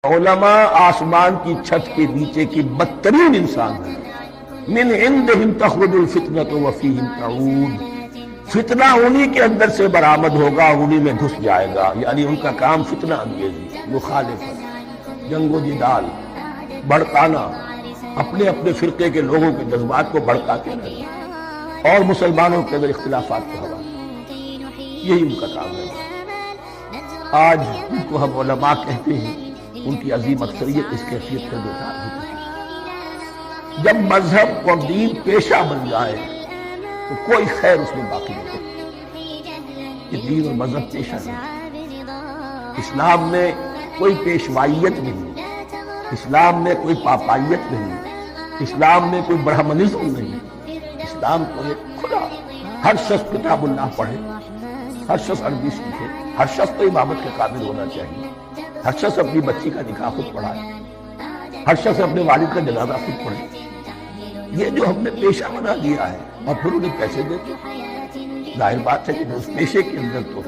علماء آسمان کی چھت کے نیچے کی بدترین انسان ہے۔ من عندہم تخرج الفتنۃ وفیہم تعود، فتنہ انہی کے اندر سے برآمد ہوگا، انہی میں گھس جائے گا، یعنی ان کا کام فتنہ انگیزی، مخالفت، جنگ و جدال، بھڑکانا، اپنے اپنے فرقے کے لوگوں کے جذبات کو بھڑکاتے رہنا اور مسلمانوں کے اندر اختلافات کو ہوا، یہی ان کا کام ہے۔ آج ان کو ہم علماء کہتے ہیں، ان کی عظیم اکثریت اس کیفیت سے دوچار ہوتی ہے۔ جب مذہب اور دین پیشہ بن جائے تو کوئی خیر اس میں باقی نہیں رہتی۔ یہ دین اور مذہب پیشہ نہیں، اسلام میں کوئی پیشوائیت نہیں، اسلام میں کوئی پاپائیت نہیں، اسلام میں کوئی برہمنزم نہیں، اسلام کو ایک کھلا، ہر شخص کتاب اللہ پڑھے، ہر شخص عربی سیکھے، ہر شخص تو امامت کے قابل ہونا چاہیے، ہر شخص اپنی بچی کا نکاح خود پڑھائے، ہر شخص اپنے والد کا جنازہ خود پڑھے۔ یہ جو ہم نے پیشہ بنا دیا ہے اور پھر انہیں پیسے دیتے، ظاہر بات ہے کہ اس پیشے کے اندر تو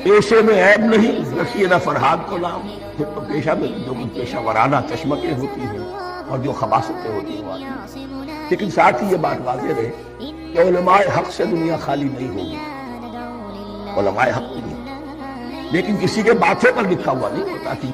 پیشے میں عیب نہیں، رکھیے نہ فرحاد کو نام، پھر تو پیشہ میں جو پیشہ ورانہ چشمکیں ہوتی ہیں اور جو خباثتیں ہوتی ہیں وہ آتی ہیں۔ لیکن ساتھ ہی یہ بات واضح رہے کہ علماء حق سے دنیا خالی نہیں ہوگی، علماء حق نہیں، لیکن کسی کے باتوں پر لکھا ہوا نہیں ہوتا کہ